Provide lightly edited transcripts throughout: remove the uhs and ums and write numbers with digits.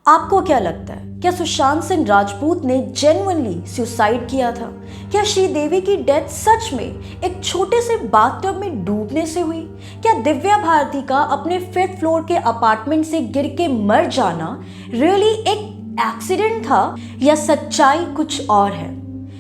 आपको क्या लगता है, क्या सुशांत सिंह राजपूत ने जेन्युइनली सुसाइड किया था? क्या श्रीदेवी की डेथ सच में एक छोटे से बाथटब में डूबने से हुई? क्या दिव्या भारती का अपने 5th फ्लोर के अपार्टमेंट से गिर के मर जाना रियली एक एक्सीडेंट था या सच्चाई कुछ और है?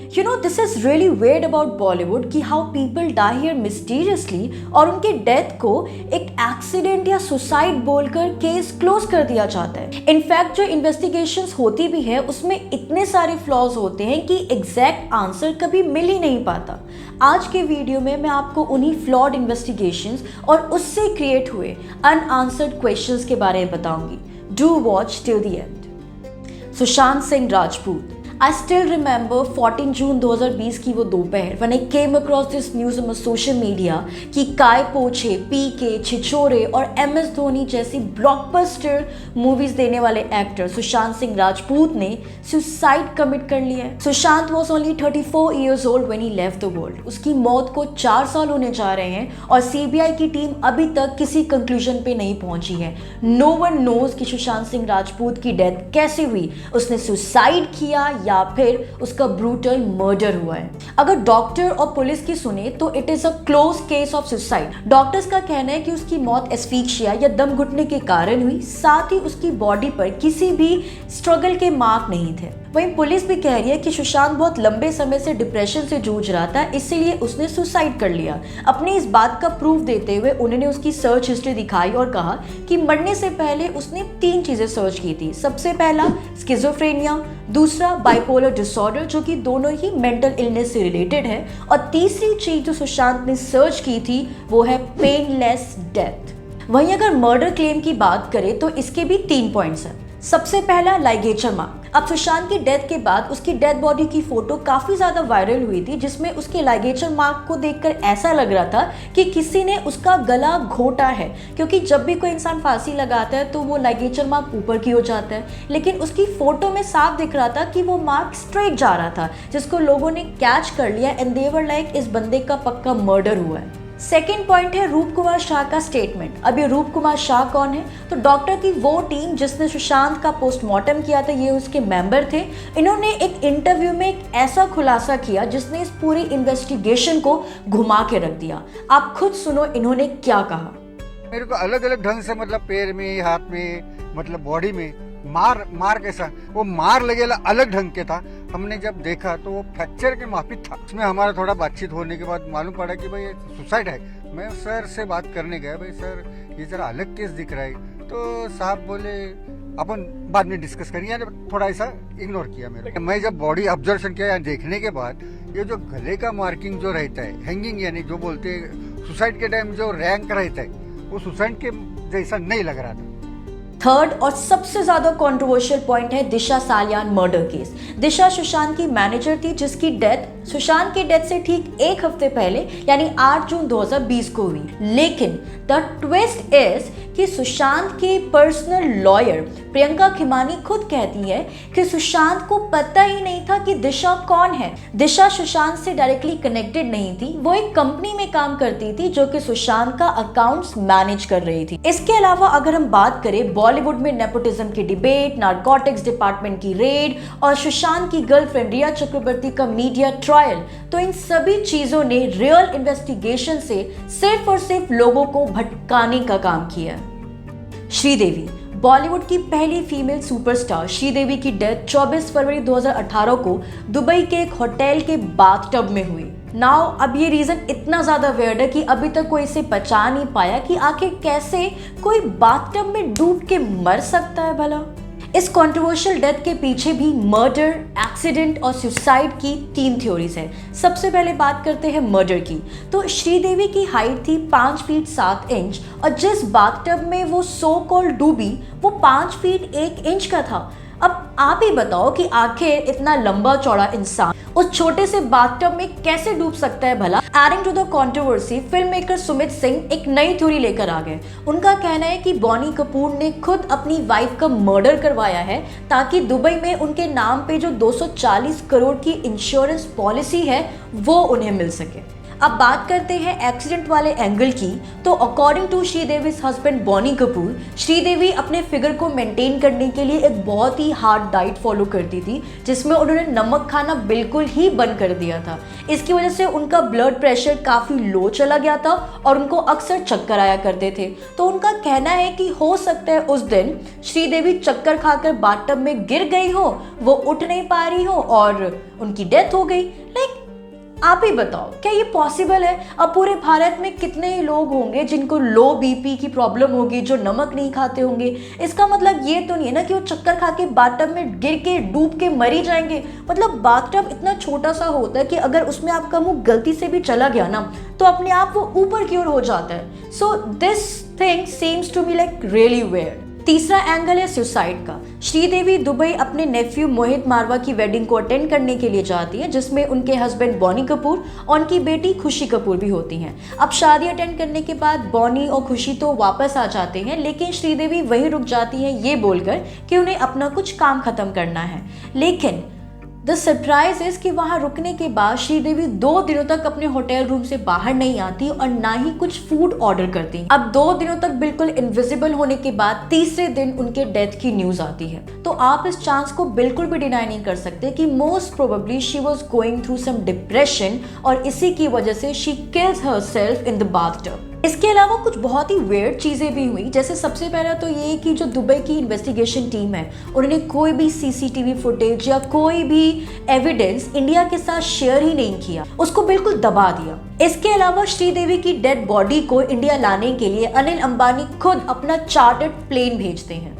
You know, this is really weird about Bollywood कि how people die here mysteriously और उनके डेथ को एक एक्सीडेंट या सुसाइड बोलकर केस क्लोज कर दिया जाता है। इनफैक्ट जो इन्वेस्टिगेशंस होती भी है उसमें इतने सारे फ्लॉज होते हैं कि एग्जैक्ट आंसर कभी मिल ही नहीं पाता। आज के वीडियो में मैं आपको उन्हीं फ्लॉड इन्वेस्टिगेशंस और उससे क्रिएट हुए अनआंसर्ड क्वेश्चंस के बारे में बताऊंगी। Do watch till the end. Sushant Singh Rajput. I still remember 14 जून 2020 की वो दोपहर when I came across this news on social media कि काय पोछे, पीके, छिछोरे और MS धोनी जैसी ब्लॉकबस्टर मूवीज देने वाले एक्टर सुशांत सिंह राजपूत ने सुसाइड कमिट कर लिया है। Sushant was only 34 years old when he left the world। उसकी मौत को 4 साल होने जा रहे हैं और CBI की टीम अभी तक किसी कंक्लूजन पे नहीं पहुंची है। No one knows कि सुशांत सिंह राजपूत की डेथ कैसे हुई, उसने सुसाइड किया या फिर उसका ब्रूटल मर्डर हुआ है। अगर डॉक्टर और पुलिस की सुने तो it is a close case of suicide. Doctors का कहना है कि उसकी मौत एस्फिक्सिया या दम घुटने के कारण हुई, साथ ही उसकी बॉडी पर किसी भी स्ट्रगल के मार्क नहीं थे। वहीं पुलिस भी कह रही है कि सुशांत बहुत लंबे समय से डिप्रेशन से जूझ रहा था, इसीलिए उसने सुसाइड कर लिया। अपनी इस बात का प्रूफ देते हुए उन्होंने उसकी सर्च हिस्ट्री दिखाई और कहा कि मरने से पहले उसने 3 चीजें सर्च की थी। सबसे पहला स्किज़ोफ्रेनिया, दूसरा बाइपोलर डिसऑर्डर जो कि दोनों ही मेंटल इलनेस से रिलेटेड है, और तीसरी चीज जो सुशांत ने सर्च की थी वो है पेनलेस डेथ। वहीं अगर मर्डर क्लेम की बात करें तो इसके भी 3 पॉइंट्स हैं। सबसे पहला लाइगेचर मार्क। अब सुशांत की डेथ के बाद उसकी डेड बॉडी की फोटो काफी ज्यादा वायरल हुई थी, जिसमें उसके लाइगेचर मार्क को देखकर ऐसा लग रहा था कि किसी ने उसका गला घोटा है, क्योंकि जब भी कोई इंसान फांसी लगाता है तो वो लाइगेचर मार्क ऊपर की हो जाता है, लेकिन उसकी फोटो में साफ दिख रहा था कि वो मार्क स्ट्रेट जा रहा था, जिसको लोगों ने कैच कर लिया एंड दे वर लाइक इस बंदे का पक्का मर्डर हुआ है। सेकेंड पॉइंट है रूप कुमार शाह का स्टेटमेंट। अब ये रूप कुमार शाह कौन है? तो डॉक्टर की वो टीम जिसने सुशांत का पोस्टमार्टम किया था, ये उसके मेंबर थे। इन्होंने एक इंटरव्यू में एक ऐसा खुलासा किया जिसने इस पूरी इन्वेस्टिगेशन को घुमा के रख दिया। आप खुद सुनो इन्होंने क्या कहा। मेरे को अलग अलग ढंग से, मतलब पैर में, हाथ में, मतलब बॉडी में मार कैसा, वो मार लगेला अलग ढंग के था। हमने जब देखा तो वो फ्रैक्चर के माफिक था। उसमें हमारा थोड़ा बातचीत होने के बाद मालूम पड़ा कि भाई ये सुसाइड है। मैं सर से बात करने गया, भाई सर ये जरा अलग केस दिख रहा है, तो साहब बोले अपन बाद में डिस्कस करेंगे, थोड़ा ऐसा इग्नोर किया मेरे। मैं जब बॉडी ऑब्जर्वेशन किया देखने के बाद, ये जो गले का मार्किंग जो रहता है, हैंगिंग यानी जो बोलते हैं सुसाइड के टाइम जो रैंक रहता है, वो सुसाइड के जैसा नहीं लग रहा था। थर्ड और सबसे ज्यादा कंट्रोवर्शियल पॉइंट है दिशा सालियान मर्डर केस। दिशा सुशांत की मैनेजर थी जिसकी डेथ सुशांत की डेथ से ठीक 1 हफ्ते पहले यानी 8 जून 2020 को हुई। लेकिन द ट्विस्ट इज कि सुशांत की पर्सनल लॉयर प्रियंका खिमानी खुद कहती है कि सुशांत को पता ही नहीं था कि दिशा कौन है। दिशा सुशांत से डायरेक्टली कनेक्टेड नहीं थी, वो एक कंपनी में काम करती थी जो कि सुशांत का अकाउंट्स मैनेज कर रही थी। इसके अलावा अगर हम बात करें बॉलीवुड में नेपोटिज्म की डिबेट, नारकोटिक्स डिपार्टमेंट की रेड और सुशांत की गर्लफ्रेंड रिया चक्रवर्ती का मीडिया ट्रायल, तो इन सभी चीजों ने रियल इन्वेस्टिगेशन से सिर्फ और सिर्फ लोगों को भटकाने का काम किया। श्रीदेवी, बॉलीवुड की पहली फीमेल सुपरस्टार श्रीदेवी की डेथ 24 फरवरी 2018 को दुबई के एक होटल के बाथटब में हुई। नाउ अब ये रीजन इतना ज्यादा वियर्ड है कि अभी तक कोई इसे पहचान नहीं पाया कि आखिर कैसे कोई बाथटब में डूब के मर सकता है भला। इस कंट्रोवर्शियल डेथ के पीछे भी मर्डर, एक्सीडेंट और सुसाइड की 3 थ्योरीज है। सबसे पहले बात करते हैं मर्डर की। तो श्रीदेवी की हाइट थी 5 फीट 7 इंच और जिस बाथटब में वो सो कॉल्ड डूबी वो 5 फीट 1 इंच का था। अब आप ही बताओ कि आखिर इतना लंबा चौड़ा इंसान उस छोटे से बाथटब में कैसे डूब सकता है भला। Adding to the controversy, film maker Sumit Singh एक नई थ्योरी लेकर आ गए। उनका कहना है कि बॉनी कपूर ने खुद अपनी वाइफ का मर्डर करवाया है ताकि दुबई में उनके नाम पे जो 240 करोड़ की इंश्योरेंस पॉलिसी है वो उन्हें मिल सके। अब बात करते हैं एक्सीडेंट वाले एंगल की। तो according to Sridevi's husband Boney Kapoor, Sridevi अपने फिगर को मेंटेन करने के लिए एक बहुत ही हार्ड डाइट फॉलो करती थी, जिसमें उन्होंने नमक खाना बिल्कुल ही बंद कर दिया था। इसकी वजह से उनका ब्लड प्रेशर काफ़ी लो चला गया था और उनको अक्सर चक्कर आया करते थे। तो उनका कहना है कि हो सकता है उस दिन श्रीदेवी चक्कर खाकर बाथटब में गिर गई हो, वो उठ नहीं पा रही हो और उनकी डेथ हो गई। आप ही बताओ, क्या ये पॉसिबल है? अब पूरे भारत में कितने ही लोग होंगे जिनको लो बीपी की प्रॉब्लम होगी, जो नमक नहीं खाते होंगे। इसका मतलब ये तो नहीं है ना कि वो चक्कर खा के बाथटब में गिर के डूब के मर ही जाएंगे। मतलब बाथटब इतना छोटा सा होता है कि अगर उसमें आपका मुंह गलती से भी चला गया ना तो अपने आप वो ऊपर की ओर हो जाता है। So this thing seems to me like really weird. तीसरा एंगल है सुसाइड का। श्रीदेवी दुबई अपने नेफ्यू मोहित मारवा की वेडिंग को अटेंड करने के लिए जाती है, जिसमें उनके हस्बैंड बॉनी कपूर और उनकी बेटी खुशी कपूर भी होती हैं। अब शादी अटेंड करने के बाद बॉनी और खुशी तो वापस आ जाते हैं, लेकिन श्रीदेवी वहीं रुक जाती हैं ये बोलकर कि उन्हें अपना कुछ काम खत्म करना है। लेकिन द सरप्राइज इज कि वहाँ रुकने के बाद श्रीदेवी 2 दिनों तक अपने होटल रूम से बाहर नहीं आती और ना ही कुछ फूड ऑर्डर करती। अब 2 दिनों तक बिल्कुल इनविजिबल होने के बाद तीसरे दिन उनके डेथ की न्यूज आती है। तो आप इस चांस को बिल्कुल भी डिनाई नहीं कर सकते कि most probably she was going through some depression और इसी की वजह से she kills herself in the bathtub. इसके अलावा कुछ बहुत ही वेयर्ड चीज़ें भी हुई। जैसे सबसे पहला तो ये कि जो दुबई की इन्वेस्टिगेशन टीम है, उन्होंने कोई भी सीसीटीवी फुटेज या कोई भी एविडेंस इंडिया के साथ शेयर ही नहीं किया, उसको बिल्कुल दबा दिया। इसके अलावा श्रीदेवी की डेड बॉडी को इंडिया लाने के लिए अनिल अंबानी खुद अपना चार्टर्ड प्लेन भेजते हैं।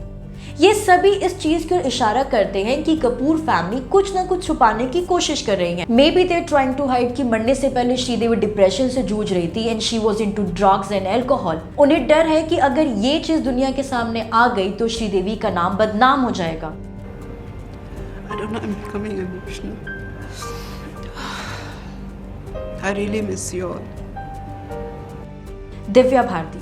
ये सभी इस चीज की ओर इशारा करते हैं कि कपूर फैमिली कुछ ना कुछ छुपाने की कोशिश कर रही है। Maybe they trying to hide कि मरने से पहले श्रीदेवी डिप्रेशन से जूझ रही थी and she was into drugs and alcohol. उन्हें डर है कि अगर ये चीज दुनिया के सामने आ गई तो श्रीदेवी का नाम बदनाम हो जाएगा। I don't know, I'm becoming emotional. I really miss you all. Divya Bharti,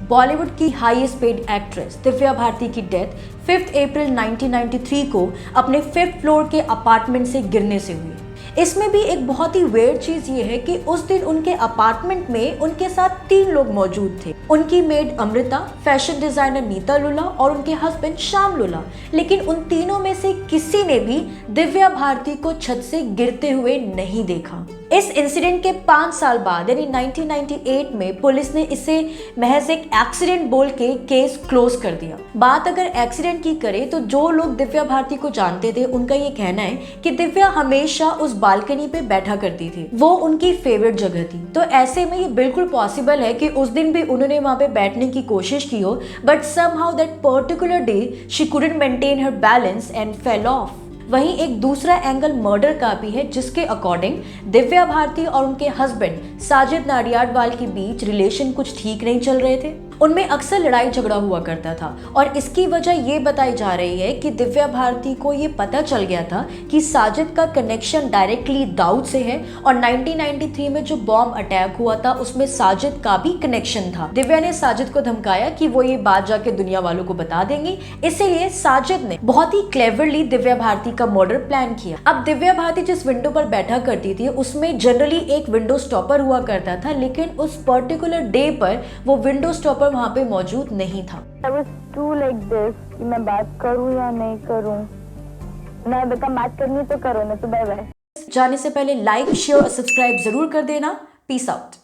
Bollywood की highest paid actress Divya Bharti की डेथ 5 अप्रैल 1993 को अपने 5th फ्लोर के अपार्टमेंट से गिरने से हुई। इसमें भी एक बहुत ही वेयर्ड चीज ये है कि उस दिन उनके अपार्टमेंट में उनके साथ 3 लोग मौजूद थे। उनकी maid Amrita, fashion designer Nita Lulla और उनके हस्बैंड श्याम लुला। लेकिन उन तीनों में से किसी ने भी दिव्या भारती को छत से गिरते हुए नहीं देखा। इस इंसिडेंट के 5 साल बाद यानी 1998 में पुलिस ने इसे महज एक एक्सीडेंट बोल के केस क्लोज कर दिया। बात अगर एक्सीडेंट की करें तो जो लोग दिव्या भारती को जानते थे उनका ये कहना है कि दिव्या हमेशा उस बालकनी पे बैठा करती थी, वो उनकी फेवरेट जगह थी। तो ऐसे में ये बिल्कुल पॉसिबल है कि उस दिन भी उन्होंने वहां पे बैठने की कोशिश की हो, but somehow that particular day she couldn't maintain her balance and fell off. वहीं एक दूसरा एंगल मर्डर का भी है, जिसके अकॉर्डिंग दिव्या भारती और उनके हस्बैंड साजिद नाडियाडवाल के बीच रिलेशन कुछ ठीक नहीं चल रहे थे। उनमें अक्सर लड़ाई झगड़ा हुआ करता था और इसकी वजह ये बताई जा रही है कि दिव्या भारती को ये पता चल गया था कि साजिद का कनेक्शन डायरेक्टली दाऊद से है और 1993 में जो बॉम्ब अटैक हुआ था उसमें साजिद का भी कनेक्शन था। दिव्या ने साजिद को धमकाया कि वो ये बात जाके दुनिया वालों को बता देंगी, इसीलिए साजिद ने बहुत ही क्लेवरली दिव्या भारती का मर्डर प्लान किया। अब दिव्या भारती जिस विंडो पर बैठा करती थी उसमें जनरली एक विंडो स्टॉपर हुआ करता था, लेकिन उस पर्टिकुलर डे पर वो विंडो स्टॉपर वहाँ पे मौजूद नहीं था। I was too like this कि मैं बात करूँ या नहीं करूँ, ना बेटा बात करनी तो करो, ना तो बाय बाय। जाने से पहले लाइक, शेयर और सब्सक्राइब जरूर कर देना। Peace out.